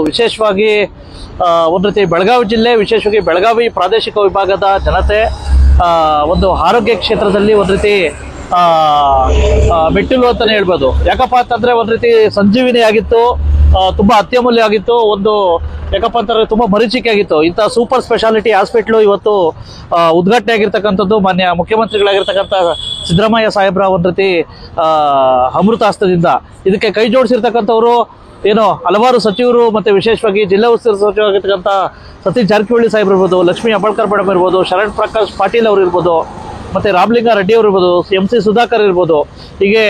ವಿಶೇಷವಾಗಿ ಒಂದು ರೀತಿ ಬೆಳಗಾವಿ ಜಿಲ್ಲೆ, ವಿಶೇಷವಾಗಿ ಬೆಳಗಾವಿ ಪ್ರಾದೇಶಿಕ ವಿಭಾಗದ ಜನತೆ ಒಂದು ಆರೋಗ್ಯ ಕ್ಷೇತ್ರದಲ್ಲಿ ಒಂದು ರೀತಿ ಮೆಟ್ಟಿಲು ಅಂತಾನೆ ಹೇಳ್ಬೋದು. ಯಾಕಪ್ಪ ಅಂತಂದ್ರೆ ಒಂದು ರೀತಿ ಸಂಜೀವಿನಿ ಆಗಿತ್ತು, ತುಂಬಾ ಅತ್ಯಮೂಲ್ಯ ಆಗಿತ್ತು. ಒಂದು ಯಾಕಪ್ಪ ಅಂತಂದ್ರೆ ತುಂಬಾ ಮರೀಚಿಕೆ ಆಗಿತ್ತು. ಇಂಥ ಸೂಪರ್ ಸ್ಪೆಷಾಲಿಟಿ ಹಾಸ್ಪಿಟ್ಲು ಇವತ್ತು ಉದ್ಘಾಟನೆ ಆಗಿರ್ತಕ್ಕಂಥದ್ದು ಮಾನ್ಯ ಮುಖ್ಯಮಂತ್ರಿಗಳಾಗಿರ್ತಕ್ಕಂಥ ಸಿದ್ದರಾಮಯ್ಯ ಸಾಹೇಬ್ರ ಒಂದು ರೀತಿ ಅಮೃತ ಹಸ್ತದಿಂದ. ಇದಕ್ಕೆ ಕೈ ಜೋಡಿಸಿರ್ತಕ್ಕಂಥವ್ರು ಏನೋ ಹಲವಾರು ಸಚಿವರು, ಮತ್ತೆ ವಿಶೇಷವಾಗಿ ಜಿಲ್ಲಾ ಉಸ್ತುವಾರಿ ಸಚಿವರಾಗಿರ್ತಕ್ಕಂಥ ಸತೀಶ್ ಜಾರಕಿಹೊಳಿ ಸಾಹೇಬ್ರು ಇರ್ಬೋದು, ಲಕ್ಷ್ಮೀ ಹೆಬ್ಬಾಳ್ಕರ್ ಮೇಡಮ್ ಇರ್ಬೋದು, ಶರಣ್ ಪ್ರಕಾಶ್ ಪಾಟೀಲ್ ಅವರು ಇರ್ಬೋದು, ಮತ್ತೆ ರಾಮಲಿಂಗಾರೆಡ್ಡಿ ಅವರು ಇರ್ಬೋದು, MC ಸುಧಾಕರ್ ಇರ್ಬೋದು, ಹೀಗೆ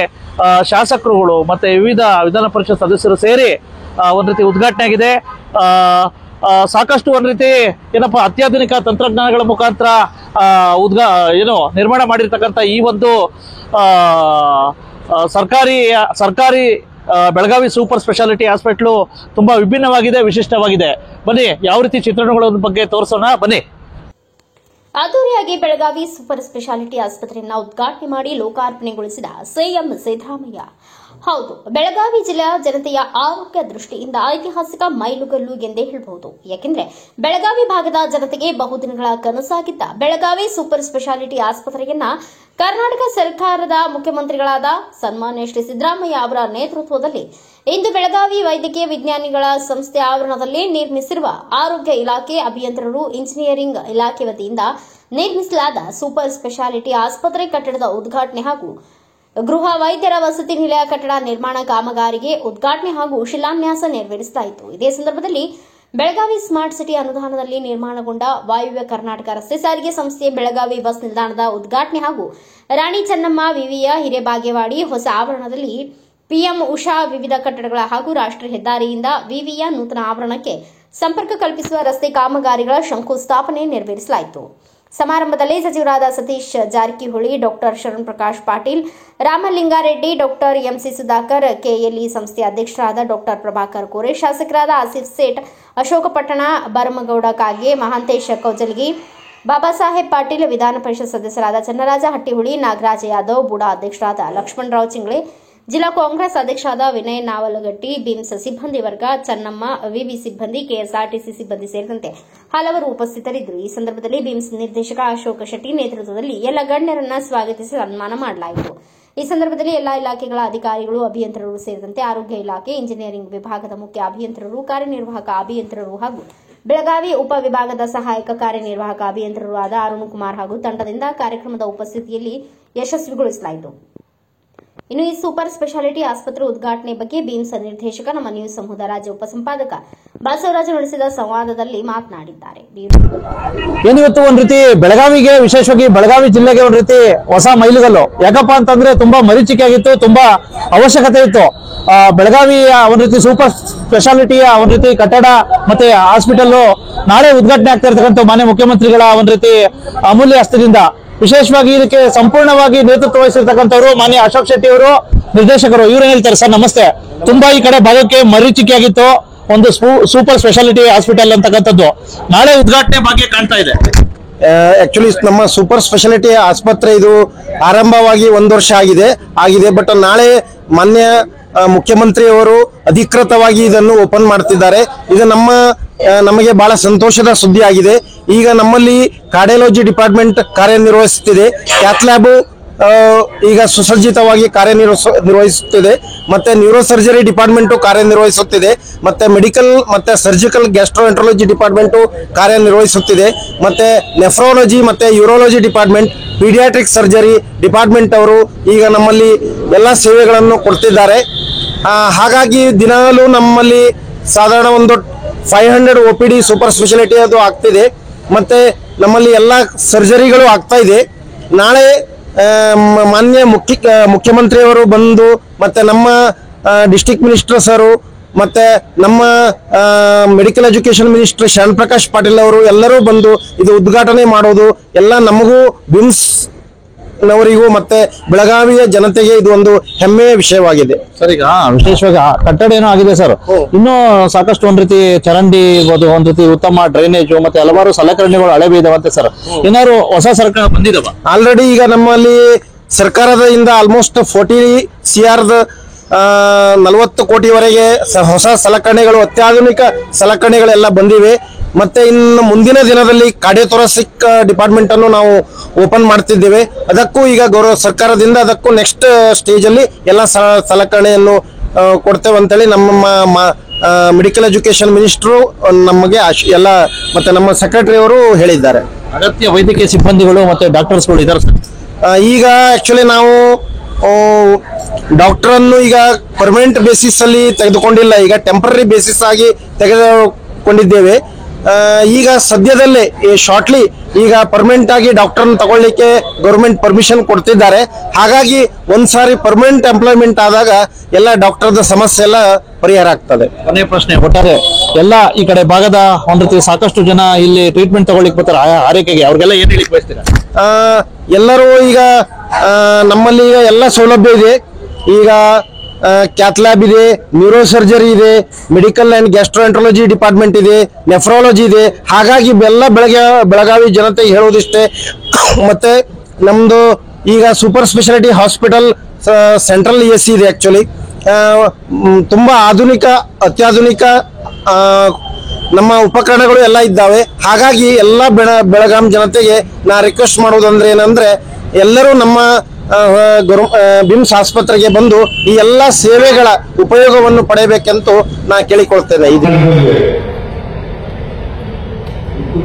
ಶಾಸಕರುಗಳು ಮತ್ತೆ ವಿವಿಧ ವಿಧಾನ ಪರಿಷತ್ ಸದಸ್ಯರು ಸೇರಿ ಒಂದು ರೀತಿ ಉದ್ಘಾಟನೆ ಆಗಿದೆ. ಸಾಕಷ್ಟು ಒಂದು ರೀತಿ ಏನಪ್ಪ ಅತ್ಯಾಧುನಿಕ ತಂತ್ರಜ್ಞಾನಗಳ ಮುಖಾಂತರ ನಿರ್ಮಾಣ ಮಾಡಿರ್ತಕ್ಕಂಥ ಈ ಒಂದು ಸರ್ಕಾರಿ ಬೆಳಗಾವಿ ಸೂಪರ್ ಸ್ಪೆಷಾಲಿಟಿ ಹಾಸ್ಪಿಟ್ಲು ತುಂಬಾ ವಿಭಿನ್ನವಾಗಿದೆ, ವಿಶಿಷ್ಟವಾಗಿದೆ. ಬನ್ನಿ ಯಾವ ರೀತಿ ಚಿತ್ರಣಗಳ ಬಗ್ಗೆ ತೋರಿಸೋಣ ಬನ್ನಿ. ಅದ್ದೂರಿಯಾಗಿ ಬೆಳಗಾವಿ ಸೂಪರ್ ಸ್ಪೆಷಾಲಿಟಿ ಆಸ್ಪತ್ರೆಯನ್ನು ಉದ್ಘಾಟನೆ ಮಾಡಿ ಲೋಕಾರ್ಪಣೆಗೊಳಿಸಿದ ಸಿಎಂ ಸಿದ್ದರಾಮಯ್ಯ. ಹೌದು, ಬೆಳಗಾವಿ ಜಿಲ್ಲೆಯ ಜನತೆಯ ಆರೋಗ್ಯ ದೃಷ್ಟಿಯಿಂದ ಐತಿಹಾಸಿಕ ಮೈಲುಗಲ್ಲು ಎಂದೇ ಹೇಳಬಹುದು. ಯಾಕೆಂದರೆ ಬೆಳಗಾವಿ ಭಾಗದ ಜನತೆಗೆ ಬಹುದಿನಗಳ ಕನಸಾಗಿದ್ದ ಬೆಳಗಾವಿ ಸೂಪರ್ ಸ್ಪೆಷಾಲಿಟಿ ಆಸ್ಪತ್ರೆಯನ್ನ ಕರ್ನಾಟಕ ಸರ್ಕಾರದ ಮುಖ್ಯಮಂತ್ರಿಗಳಾದ ಸನ್ಮಾನ್ಯ ಶ್ರೀ ಸಿದ್ದರಾಮಯ್ಯ ಅವರ ನೇತೃತ್ವದಲ್ಲಿ ಇಂದು ಬೆಳಗಾವಿ ವೈದ್ಯಕೀಯ ವಿಜ್ಞಾನಿಗಳ ಸಂಸ್ಥೆ ಆವರಣದಲ್ಲಿ ನಿರ್ಮಿಸಿರುವ ಆರೋಗ್ಯ ಇಲಾಖೆ, ಅಭಿಯಂತರರು, ಇಂಜಿನಿಯರಿಂಗ್ ಇಲಾಖೆ ವತಿಯಿಂದ ನಿರ್ಮಿಸಲಾದ ಸೂಪರ್ ಸ್ಪೆಷಾಲಿಟಿ ಆಸ್ಪತ್ರೆ ಕಟ್ಟಡದ ಉದ್ಘಾಟನೆ ಹಾಗೂ ಗೃಹ ವೈದ್ಯರ ವಸತಿ ನಿಲಯ ಕಟ್ಟಡ ನಿರ್ಮಾಣ ಕಾಮಗಾರಿಗೆ ಉದ್ಘಾಟನೆ ಹಾಗೂ ಶಿಲಾನ್ಯಾಸ ನೆರವೇರಿಸಲಾಯಿತು. ಇದೇ ಸಂದರ್ಭದಲ್ಲಿ ಬೆಳಗಾವಿ ಸ್ಮಾರ್ಟ್ ಸಿಟಿ ಅನುದಾನದಲ್ಲಿ ನಿರ್ಮಾಣಗೊಂಡ ವಾಯುವ್ಯ ಕರ್ನಾಟಕ ರಸ್ತೆ ಸಾರಿಗೆ ಸಂಸ್ಥೆ ಬೆಳಗಾವಿ ಬಸ್ ನಿಲ್ದಾಣದ ಉದ್ಘಾಟನೆ ಹಾಗೂ ರಾಣಿ ಚೆನ್ನಮ್ಮ ವಿವಿಯ ಹಿರೇಬಾಗೇವಾಡಿ ಹೊಸ ಆವರಣದಲ್ಲಿ ಪಿಎಂ ಉಷಾ ವಿವಿಧ ಕಟ್ಟಡಗಳ ಹಾಗೂ ರಾಷ್ಟ್ರೀಯ ಹೆದ್ದಾರಿಯಿಂದ ವಿವಿಯ ನೂತನ ಆವರಣಕ್ಕೆ ಸಂಪರ್ಕ ಕಲ್ಪಿಸುವ ರಸ್ತೆ ಕಾಮಗಾರಿಗಳ ಶಂಕುಸ್ಥಾಪನೆ ನೆರವೇರಿಸಲಾಯಿತು. ಸಮಾರಂಭದಲ್ಲಿ ಸಚಿವರಾದ Satish Jarkiholi, doctor Sharan Prakash Patil, Ramalinga Reddy, doctor MC Sudhakar, KLE ಸಂಸ್ಥೆಯ ಅಧ್ಯಕ್ಷರಾದ ಡಾಕ್ಟರ್ ಪ್ರಭಾಕರ್ ಕೋರೆ, ಶಾಸಕರಾದ ಆಸಿಫ್ ಸೇಠ್, ಅಶೋಕ ಪಟ್ಟಣ, ಭರಮಗೌಡ ಕಾಗೆ, ಮಹಾಂತೇಶ ಕೌಜಲ್ಗಿ, ಬಾಬಾ ಸಾಹೇಬ್ ಪಾಟೀಲ್, ವಿಧಾನ ಪರಿಷತ್ ಸದಸ್ಯರಾದ ಚನ್ನರಾಜ ಹಟ್ಟಿಹುಳಿ, ನಾಗರಾಜ ಯಾದವ್, ಬುಡಾ ಅಧ್ಯಕ್ಷರಾದ ಲಕ್ಷ್ಮಣರಾವ್ ಚಿಂಗ್ಳೆ, ಜಿಲ್ಲಾ ಕಾಂಗ್ರೆಸ್ ಅಧ್ಯಕ್ಷರಾದ ವಿನಯ್ ನಾವಲಗಟ್ಟಿ, ಬಿಮ್ಸ್ ಸಿಬ್ಬಂದಿ ವರ್ಗ, ಚನ್ನಮ್ಮ, ವಿವಿ ಸಿಬ್ಬಂದಿ, KSRTC ಸಿಬ್ಬಂದಿ ಸೇರಿದಂತೆ ಹಲವರು ಉಪಸ್ಥಿತರಿದ್ದರು. ಈ ಸಂದರ್ಭದಲ್ಲಿ ಬಿಮ್ಸ್ ನಿರ್ದೇಶಕ ಅಶೋಕ ಶೆಟ್ಟಿ ನೇತೃತ್ವದಲ್ಲಿ ಎಲ್ಲ ಗಣ್ಯರನ್ನ ಸ್ವಾಗತಿಸಿ ಸನ್ಮಾನ ಮಾಡಲಾಯಿತು. ಈ ಸಂದರ್ಭದಲ್ಲಿ ಎಲ್ಲಾ ಇಲಾಖೆಗಳ ಅಧಿಕಾರಿಗಳು, ಅಭಿಯಂತರರು ಸೇರಿದಂತೆ ಆರೋಗ್ಯ ಇಲಾಖೆ, ಇಂಜಿನಿಯರಿಂಗ್ ವಿಭಾಗದ ಮುಖ್ಯ ಅಭಿಯಂತರರು, ಕಾರ್ಯನಿರ್ವಾಹಕ ಅಭಿಯಂತರರು ಹಾಗೂ ಬೆಳಗಾವಿ ಉಪವಿಭಾಗದ ಸಹಾಯಕ ಕಾರ್ಯನಿರ್ವಾಹಕ ಅಭಿಯಂತರರು ಆದ ಅರುಣ್ ಕುಮಾರ್ ಹಾಗೂ ತಂಡದಿಂದ ಕಾರ್ಯಕ್ರಮದ ಉಪಸ್ಥಿತಿಯಲ್ಲಿ ಯಶಸ್ವಿಗೊಳಿಸಲಾಯಿತು. ಇನ್ನು ಈ ಸೂಪರ್ ಸ್ಪೆಷಾಲಿಟಿ ಆಸ್ಪತ್ರೆ ಉದ್ಘಾಟನೆ ಬಗ್ಗೆ ಬಿಮ್ಸ್ ನಿರ್ದೇಶಕ ನಮ್ಮ ನ್ಯೂಸ್ ಸಮೂಹದ ರಾಜ್ಯ ಉಪಸಂಪಾದಕ ಬಸವರಾಜ ನಡೆಸಿದ ಸಂವಾದದಲ್ಲಿ ಮಾತನಾಡಿದ್ದಾರೆ. ಏನಿವತ್ತು ಒಂದ್ ರೀತಿ ಬೆಳಗಾವಿಗೆ, ವಿಶೇಷವಾಗಿ ಬೆಳಗಾವಿ ಜಿಲ್ಲೆಗೆ ಒಂದ್ ರೀತಿ ಹೊಸ ಮೈಲುಗಲ್ಲು. ಯಾಕಪ್ಪ ಅಂತಂದ್ರೆ ತುಂಬಾ ಮರೀಚಿಕೆ ಆಗಿತ್ತು, ತುಂಬಾ ಅವಶ್ಯಕತೆ ಇತ್ತು. ಬೆಳಗಾವಿಯ ಒಂದ್ ರೀತಿ ಸೂಪರ್ ಸ್ಪೆಷಾಲಿಟಿಯ ಒಂದ್ ರೀತಿ ಕಟ್ಟಡ ಮತ್ತೆ ಹಾಸ್ಪಿಟಲ್ ನಾಳೆ ಉದ್ಘಾಟನೆ ಆಗ್ತಾ ಇರ್ತಕ್ಕಂಥ ಮಾನ್ಯ ಮುಖ್ಯಮಂತ್ರಿಗಳ ಒಂದ್ ರೀತಿ ಅಮೂಲ್ಯ ಹಸ್ತದಿಂದ. ವಿಶೇಷವಾಗಿ ಇದಕ್ಕೆ ಸಂಪೂರ್ಣವಾಗಿ ನೇತೃತ್ವ ವಹಿಸಿರ್ತಕ್ಕಂಥವ್ರು ಮಾನ್ಯ ಅಶೋಕ್ ಶೆಟ್ಟಿ ಅವರು, ನಿರ್ದೇಶಕರು. ಇವ್ರು ಹೇಳ್ತಾರೆ ಸರ್ ನಮಸ್ತೆ. ತುಂಬಾ ಈ ಕಡೆ ಭಾಗಕ್ಕೆ ಮರೀಚಿಕೆ ಆಗಿತ್ತು ಒಂದು ಸೂಪರ್ ಸ್ಪೆಷಾಲಿಟಿ ಹಾಸ್ಪಿಟಲ್ ಅಂತಕ್ಕಂಥದ್ದು ನಾಳೆ ಉದ್ಘಾಟನೆ ಬಗ್ಗೆ ಕಾಣ್ತಾ ಇದೆ. ಆಕ್ಚುಲಿ ನಮ್ಮ ಸೂಪರ್ ಸ್ಪೆಷಾಲಿಟಿ ಆಸ್ಪತ್ರೆ ಇದು ಆರಂಭವಾಗಿ 1 ವರ್ಷ ಆಗಿದೆ. ಬಟ್ ನಾಳೆ ಮಾನ್ಯ ಮುಖ್ಯಮಂತ್ರಿಯವರು ಅಧಿಕೃತವಾಗಿ ಇದನ್ನು ಓಪನ್ ಮಾಡ್ತಿದ್ದಾರೆ. ಇದು ನಮಗೆ ಬಹಳ ಸಂತೋಷದ ಸುದ್ದಿ ಆಗಿದೆ. ಈಗ ನಮ್ಮಲ್ಲಿ ಕಾರ್ಡಿಯಾಲಜಿ ಡಿಪಾರ್ಟ್ಮೆಂಟ್ ಕಾರ್ಯನಿರ್ವಹಿಸುತ್ತಿದೆ, ಕ್ಯಾತ್ ಲ್ಯಾಬ್ ಈಗ ಸುಸಜ್ಜಿತವಾಗಿ ಕಾರ್ಯನಿರ್ವಹಿಸುತ್ತಿದೆ, ಮತ್ತೆ ನ್ಯೂರೋ ಸರ್ಜರಿ ಡಿಪಾರ್ಟ್ಮೆಂಟ್ ಕಾರ್ಯನಿರ್ವಹಿಸುತ್ತಿದೆ, ಮತ್ತೆ ಮೆಡಿಕಲ್ ಮತ್ತೆ ಸರ್ಜಿಕಲ್ ಗ್ಯಾಸ್ಟ್ರೋಎಂಟ್ರಾಲಜಿ ಡಿಪಾರ್ಟ್ಮೆಂಟ್ ಕಾರ್ಯನಿರ್ವಹಿಸುತ್ತಿದೆ, ಮತ್ತೆ ನೆಫ್ರಾಲಜಿ ಮತ್ತೆ urology department, paediatric surgery department ಅವರು ಈಗ ನಮ್ಮಲ್ಲಿ ಎಲ್ಲ ಸೇವೆಗಳನ್ನು ಕೊಡ್ತಿದ್ದಾರೆ. ಹಾಗಾಗಿ ದಿನಾಲೂ ನಮ್ಮಲ್ಲಿ ಸಾಧಾರಣ ಒಂದು 500 OPD ಸೂಪರ್ ಸ್ಪೆಷಾಲಿಟಿ ಅದು ಆಗ್ತಿದೆ. ಮತ್ತೆ ನಮ್ಮಲ್ಲಿ ಎಲ್ಲ ಸರ್ಜರಿಗಳು ಆಗ್ತಾ ಇದೆ. ನಾಳೆ ಮಾನ್ಯ ಮುಖ್ಯಮಂತ್ರಿಯವರು ಬಂದು ಮತ್ತೆ ನಮ್ಮ ಡಿಸ್ಟ್ರಿಕ್ಟ್ ಮಿನಿಸ್ಟರ್ ಸರ್ ಮತ್ತೆ ನಮ್ಮ medical education minister Sharan Prakash Patil ಅವರು ಎಲ್ಲರೂ ಬಂದು ಇದು ಉದ್ಘಾಟನೆ ಮಾಡೋದು ಎಲ್ಲ ನಮಗೂ ಬಿಮ್ಸ್ ನವರಿಗೂ ಮತ್ತೆ ಬೆಳಗಾವಿಯ ಜನತೆಗೆ ಇದು ಒಂದು ಹೆಮ್ಮೆಯ ವಿಷಯವಾಗಿದೆ. ಸರ್, ಈಗ ವಿಶೇಷವಾಗಿ ಕಟ್ಟಡ ಏನೋ ಆಗಿದೆ ಸರ್, ಇನ್ನೂ ಸಾಕಷ್ಟು ಒಂದ್ ರೀತಿ ಚರಂಡಿ ಇರ್ಬೋದು, ಒಂದ್ ರೀತಿ ಉತ್ತಮ ಡ್ರೈನೇಜ್ ಮತ್ತೆ ಹಲವಾರು ಸಲಕರಣೆಗಳು ಹಳೆ ಬಿದ್ದಾವಂತೆ ಸರ್. ಏನಾದ್ರು ಹೊಸ ಸರ್ಕಾರ ಬಂದಿದಾವ? ಆಲ್ರೆಡಿ ಈಗ ನಮ್ಮಲ್ಲಿ ಸರ್ಕಾರದಿಂದ ಆಲ್ಮೋಸ್ಟ್ 40 CR 40 ಕೋಟಿವರೆಗೆ ಹೊಸ ಸಲಕರಣೆಗಳು, ಅತ್ಯಾಧುನಿಕ ಸಲಕರಣೆಗಳೆಲ್ಲ ಬಂದಿವೆ. ಮತ್ತೆ ಇನ್ನು ಮುಂದಿನ ದಿನದಲ್ಲಿ ಕಾರ್ಡಿಯೋಥೊರಾಸಿಕ್ ಡಿಪಾರ್ಟ್ಮೆಂಟ್ ಅನ್ನು ನಾವು ಓಪನ್ ಮಾಡ್ತಿದ್ದೇವೆ. ಅದಕ್ಕೂ ಈಗ ಗೌರವ ಸರ್ಕಾರದಿಂದ ಅದಕ್ಕೂ ನೆಕ್ಸ್ಟ್ ಸ್ಟೇಜ್ ಅಲ್ಲಿ ಎಲ್ಲ ಸಲಕರಣೆಯನ್ನು ಕೊಡ್ತೇವೆ ಅಂತೇಳಿ ನಮ್ಮ ಮೆಡಿಕಲ್ ಎಜುಕೇಶನ್ ಮಿನಿಸ್ಟ್ರು ನಮಗೆ ಎಲ್ಲ ಮತ್ತೆ ನಮ್ಮ ಸೆಕ್ರೆಟರಿ ಅವರು ಹೇಳಿದ್ದಾರೆ. ಅಗತ್ಯ ವೈದ್ಯಕೀಯ ಸಿಬ್ಬಂದಿಗಳು ಮತ್ತೆ ಡಾಕ್ಟರ್ಸ್ಗಳು ಇದ್ದಾರೆ ಸರ್. ಈಗ ಆಕ್ಚುಲಿ ನಾವು ಡಾಕ್ಟರ್ ಅನ್ನು ಈಗ ಪರ್ಮನೆಂಟ್ ಬೇಸಿಸ್ ಅಲ್ಲಿ ತೆಗೆದುಕೊಂಡಿಲ್ಲ, ಈಗ ಟೆಂಪರರಿ ಬೇಸಿಸ್ ಆಗಿ ತೆಗೆದುಕೊಂಡಿದ್ದೇವೆ. ಈಗ ಸದ್ಯದಲ್ಲೇ ಶಾರ್ಟ್ಲಿ ಈಗ ಪರ್ಮನೆಂಟ್ ಆಗಿ ಡಾಕ್ಟರ್ ತಗೊಳ್ಳಿಕ್ಕೆ ಗೌರ್ಮೆಂಟ್ ಪರ್ಮಿಷನ್ ಕೊಡ್ತಿದ್ದಾರೆ. ಹಾಗಾಗಿ ಒಂದ್ಸಾರಿ ಪರ್ಮನೆಂಟ್ ಎಂಪ್ಲಾಯ್ಮೆಂಟ್ ಆದಾಗ ಎಲ್ಲ ಡಾಕ್ಟರ್ದ ಸಮಸ್ಯೆ ಎಲ್ಲ ಪರಿಹಾರ ಆಗ್ತದೆ. ಕೊನೆಯ ಪ್ರಶ್ನೆ, ಒಟ್ಟಾರೆ ಎಲ್ಲ ಈ ಕಡೆ ಭಾಗದ ಒಂದ್ ರೀತಿ ಸಾಕಷ್ಟು ಜನ ಇಲ್ಲಿ ಟ್ರೀಟ್ಮೆಂಟ್ ತಗೊಳ್ಳಿಕ್ಕೆ ಬರ್ತಾರೆ ಆರೈಕೆಗೆ, ಅವ್ರಿಗೆಲ್ಲ ಏನ್ ಹೇಳಿಕ್ ಬಯಸ್ತೀರಾ? ಎಲ್ಲರೂ ಈಗ ನಮ್ಮಲ್ಲಿ ಈಗ ಎಲ್ಲ ಸೌಲಭ್ಯ ಇದೆ. ಈಗ ಕ್ಯಾತ್ ಲ್ಯಾಬ್ ಇದೆ, ನ್ಯೂರೋ ಸರ್ಜರಿ ಇದೆ, ಮೆಡಿಕಲ್ ಅಂಡ್ ಗ್ಯಾಸ್ಟ್ರೋಎಂಟ್ರಾಲಜಿ ಡಿಪಾರ್ಟ್ಮೆಂಟ್ ಇದೆ, ನೆಫ್ರಾಲಜಿ ಇದೆ. ಹಾಗಾಗಿ ಎಲ್ಲ ಬೆಳಗಾವಿ ಜನತೆಗೆ ಹೇಳೋದಿಷ್ಟೇ, ಮತ್ತೆ ನಮ್ದು ಈಗ super speciality hospital central AC ಇದೆ. ಆಕ್ಚುಲಿ ತುಂಬಾ ಅತ್ಯಾಧುನಿಕ ನಮ್ಮ ಉಪಕರಣಗಳು ಎಲ್ಲ ಇದ್ದಾವೆ. ಹಾಗಾಗಿ ಎಲ್ಲ ಬೆಳಗಾಂ ಜನತೆಗೆ ನಾ ರಿಕ್ವೆಸ್ಟ್ ಮಾಡೋದಂದ್ರೆ ಏನಂದ್ರೆ, ಎಲ್ಲರೂ ನಮ್ಮ ಬಿಮ್ಸ್ ಆಸ್ಪತ್ರೆಗೆ ಬಂದು ಈ ಎಲ್ಲ ಸೇವೆಗಳ ಉಪಯೋಗವನ್ನು ಪಡೆಯಬೇಕೆಂದು ನಾ ಕೇಳಿಕೊಳ್ತೇನೆ. ಉತ್ತರ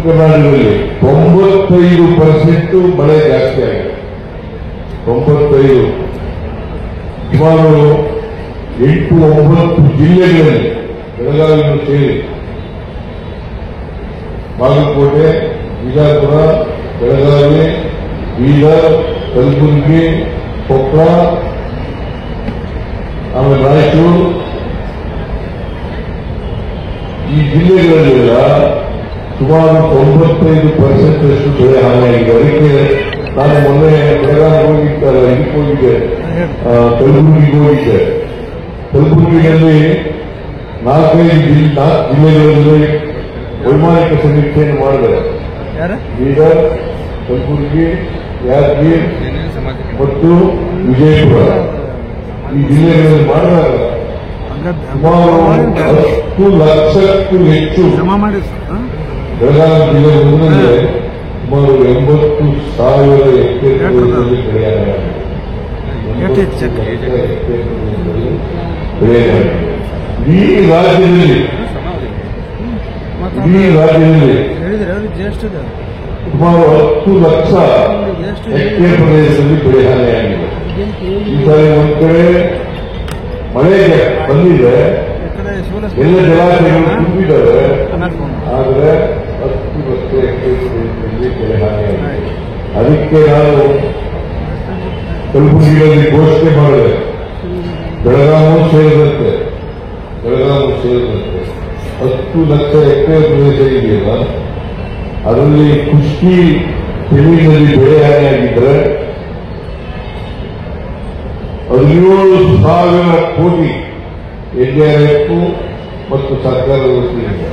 ಕರ್ನಾಟಕದಲ್ಲಿ 95% ಮಳೆ ಜಾಸ್ತಿ ಆಗಿದೆ. 95 ಸುಮಾರು 8-9 ಜಿಲ್ಲೆಗಳಲ್ಲಿ ಬೆಳಗಾವಿಯನ್ನು ಸೇರಿ ಬಾಗಲಕೋಟೆ, ಬಿಜಾಪುರ, ಬೆಳಗಾವಿ, ಬೀದರ್, ಕಲಬುರಗಿ, ಕೊಪ್ಪಳ, ಆಮೇಲೆ ರಾಯಚೂರು, ಈ ಜಿಲ್ಲೆಗಳಲ್ಲೆಲ್ಲ ಸುಮಾರು 95% ಬೆಳೆ ಹಾನಿಯಾಗಿದೆ. ಅದಕ್ಕೆ ನಾನು ಮೊನ್ನೆ ಬೆಳಗಾವಿ ಹೋಗಿದ್ದಲ್ಲ, ಇದಕ್ಕೆ ಹೋಗಿದ್ದೆ, ಕಲಬುರಗಿಗೆ ಹೋಗಿದ್ದೆ. ಕಲಬುರಗಿಯಲ್ಲಿ 4 ಜಿಲ್ಲೆಗಳಲ್ಲಿ ವೈಮಾನಿಕ ಸಮೀಕ್ಷೆಯನ್ನು ಮಾಡಿದ್ದಾರೆ. ಬೀದರ್, ಕಲಬುರಗಿ, ಯಾದಗಿರಿ ಮತ್ತು ವಿಜಯಪುರ ಈ ಜಿಲ್ಲೆಗಳಲ್ಲಿ ಮಾಡಿದಾಗ ಸುಮಾರು 10 ಲಕ್ಷಕ್ಕೂ ಹೆಚ್ಚು ಬೆಳಗಾವಿ ಜಿಲ್ಲೆ ಮುಂದೆ ಸುಮಾರು 80,000 ಹೆಕ್ಟೇರ್ಗಳಲ್ಲಿ ಬೆಳೆಯಾಗಿದೆ. ಈ ರಾಜ್ಯದಲ್ಲಿ ಸುಮಾರು 10 ಲಕ್ಷ ಹೆಕ್ಟೇರ್ ಪ್ರದೇಶದಲ್ಲಿ ಬೆಳೆ ಹಾನಿಯಾಗಿದೆ. ಈ ಸಾರಿ ಒಂದ್ ಕಡೆ ಮಳೆ ಬಂದಿದೆ, ಎಲ್ಲ ಜಲಾಶಯಗಳು ತುಂಬಿದ್ದಾವೆ, ಆದರೆ 10 ಲಕ್ಷ ಹೆಕ್ಟೇರ್ ಪ್ರದೇಶದಲ್ಲಿ ಬೆಳೆ ಹಾನಿಯಾಗಿದೆ. ಅದಕ್ಕೆ ನಾನು ಕಲಬುರಗಿಯಲ್ಲಿ ಘೋಷಣೆ ಮಾಡಿದೆ, ಬೆಳಗಾವಿ ಸೇರಿದಂತೆ 10 ಲಕ್ಷ ಹೆಕ್ಟೇರ್ ಪ್ರದೇಶ ಇದೆಯಲ್ಲ, ಅದರಲ್ಲಿ ಕುಷ್ಟಗಿ ಜಮೀನಿನಲ್ಲಿ ಬೆಳೆ ಹಾನಿಯಾಗಿದ್ದರೆ 17,000 ಕೋಟಿ NDRF ಮತ್ತು ಸರ್ಕಾರದ ವತಿಯಿಂದ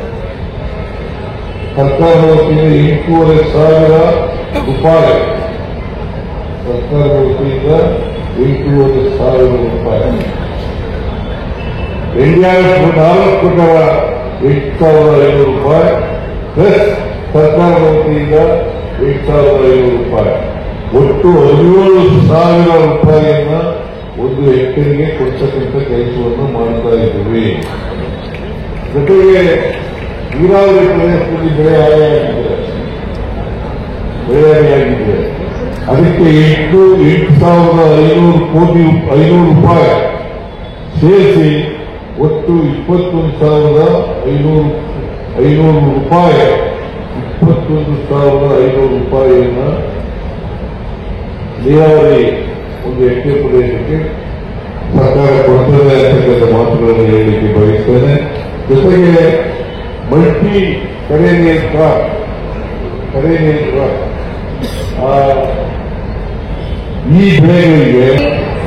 8,500 ರೂಪಾಯಿ, ಸರ್ಕಾರದ ವತಿಯಿಂದ 8,500 ರೂಪಾಯಿ. NDRF 4 ಕೊಟ್ಟವ 8,500 ರೂಪಾಯಿ ಪ್ಲಸ್ ಸರ್ಕಾರದ ವತಿಯಿಂದ 8,500 ರೂಪಾಯಿ, ಒಟ್ಟು 17,000 ರೂಪಾಯಿಯನ್ನ ಒಂದು ಹೆಕ್ಟೇರ್ಗೆ ಕೊಡ್ತಕ್ಕಂಥ ಕೆಲಸವನ್ನು ಮಾಡ್ತಾ ಇದ್ದೀವಿ. ಜೊತೆಗೆ ನೀರಾವರಿ ಪ್ರದೇಶದಲ್ಲಿ ಬೆಳೆ ಹಾನಿಯಾಗಿದೆ, ಅದಕ್ಕೆ 8,500 ಕೋಟಿ 500 ರೂಪಾಯಿ ಸೇರಿಸಿ ಒಟ್ಟು 21,500 ರೂಪಾಯಿ 21,500 ರೂಪಾಯಿಯನ್ನ ನೀರಾವರಿ ಒಂದು ಹೆಕ್ಟೇರ್ ಪ್ರದೇಶಕ್ಕೆ ಸರ್ಕಾರ ಕೊಡ್ತದೆ ಅಂತಕ್ಕಂಥ ಮಾತುಗಳನ್ನು ಹೇಳಲಿಕ್ಕೆ ಬಯಸ್ತೇನೆ. ಜೊತೆಗೆ ಮಲ್ಟಿ ಕರೇನಿಯಲ್ ಕ್ರಾಪ್ ಈ ಬೆಳೆಗಳಿಗೆ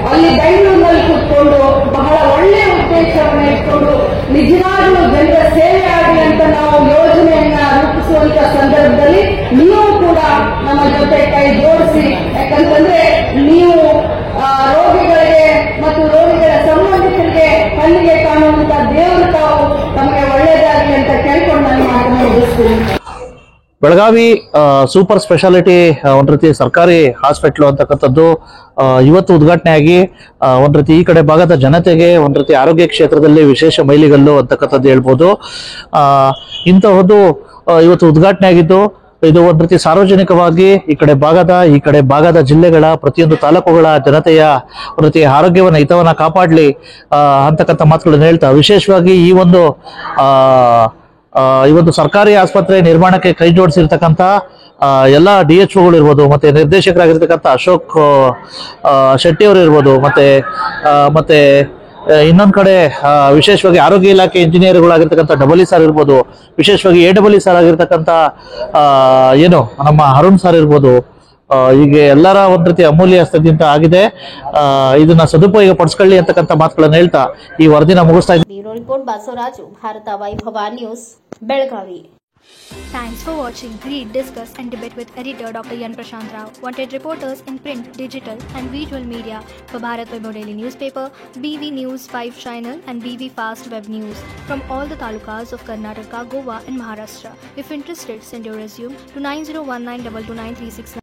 ಅಲ್ಲಿ ಬೆಂಗಳೂರಿನಲ್ಲಿ ಕೂತ್ಕೊಂಡು ಬಹಳ ಒಳ್ಳೆಯ ಉದ್ದೇಶವನ್ನು ಇಟ್ಕೊಂಡು ನಿಜವಾಗ್ಲೂ ಜನರ ಸೇವೆ ಆಗಲಿ ಅಂತ ನಾವು ಯೋಜನೆಯನ್ನ ರೂಪಿಸುವಂತ ಸಂದರ್ಭದಲ್ಲಿ ನೀವು ಕೂಡ ನಮ್ಮ ಜೊತೆ ಕೈ ಜೋಡಿಸಿ, ಯಾಕಂತಂದ್ರೆ ನೀವು ರೋಗಿಗಳಿಗೆ ಮತ್ತು ರೋಗಿಗಳ ಸಂಬಂಧಿಕರಿಗೆ ಬೆಳಗಾವಿ ಸೂಪರ್ ಸ್ಪೆಷಾಲಿಟಿ ಒಂದ್ ರೀತಿ ಸರ್ಕಾರಿ ಹಾಸ್ಪಿಟ್ಲು ಅಂತಕ್ಕಂಥದ್ದು ಇವತ್ತು ಉದ್ಘಾಟನೆ ಆಗಿ ಒಂದ್ ರೀತಿ ಈ ಕಡೆ ಭಾಗದ ಜನತೆಗೆ ಒಂದ್ ರೀತಿ ಆರೋಗ್ಯ ಕ್ಷೇತ್ರದಲ್ಲಿ ವಿಶೇಷ ಮೈಲಿಗಲ್ಲು ಅಂತಕ್ಕಂಥದ್ದು ಹೇಳ್ಬೋದು. ಇಂತಹದ್ದು ಇವತ್ತು ಉದ್ಘಾಟನೆ ಆಗಿದ್ದು ಇದು ಒಂದ್ ರೀತಿ ಸಾರ್ವಜನಿಕವಾಗಿ ಈ ಕಡೆ ಭಾಗದ ಜಿಲ್ಲೆಗಳ ಪ್ರತಿಯೊಂದು ತಾಲೂಕುಗಳ ಜನತೆಯ ಒಂದ್ ರೀತಿ ಆರೋಗ್ಯವನ್ನ ಹಿತವನ್ನ ಕಾಪಾಡ್ಲಿ ಅಂತಕ್ಕಂಥ ಮಾತುಗಳನ್ನ ಹೇಳ್ತಾ, ವಿಶೇಷವಾಗಿ ಈ ಒಂದು ಸರ್ಕಾರಿ ಆಸ್ಪತ್ರೆ ನಿರ್ಮಾಣಕ್ಕೆ ಕೈ ಜೋಡಿಸಿರ್ತಕ್ಕಂಥ ಎಲ್ಲ DHOಗಳು ಇರ್ಬೋದು, ಮತ್ತೆ ನಿರ್ದೇಶಕರಾಗಿರ್ತಕ್ಕಂಥ ಅಶೋಕ್ ಶೆಟ್ಟಿ ಅವರು ಇರ್ಬೋದು, ಮತ್ತೆ ಇನ್ನೊಂದ್ ಕಡೆ ವಿಶೇಷವಾಗಿ ಆರೋಗ್ಯ ಇಲಾಖೆ ಇಂಜಿನಿಯರ್ಗಳಾಗಿರ್ತಕ್ಕಂಥ EE ಸರ್ ಇರ್ಬೋದು, ವಿಶೇಷವಾಗಿ AEE ಸರ್ ಆಗಿರ್ತಕ್ಕಂಥ ನಮ್ಮ ಅರುಣ್ ಸರ್ ಇರ್ಬೋದು, ಹೀಗೆ ಎಲ್ಲರ ಒಂದ್ ರೀತಿ ಅಮೂಲ್ಯ ಹಸ್ತದಿಂದ ಆಗಿದೆ. ಇದನ್ನ ಸದುಪಯೋಗ ಪಡಿಸ್ಕೊಳ್ಳಿ ಅಂತಕ್ಕಂಥ ಮಾತುಗಳನ್ನ ಹೇಳ್ತಾ ಈ ವರದಿನ ಮುಗಿಸ್ತಾ ಇದ್ದೀನಿ. ಬ್ಯೂರೋ ರಿಪೋರ್ಟ್ ಬಸವರಾಜು, ಭಾರತ ವೈಭವ news, Belagavi. Thanks for watching. Read, discuss and debate with editor Dr. Yan Prashant Rao. Wanted reporters in print, digital and visual media for Bharat Vaibhav Daily Newspaper, BV News 5 Channel and BV Fast Web News from all the talukas of Karnataka, Goa and Maharashtra. If interested, send your resume to 9019229369.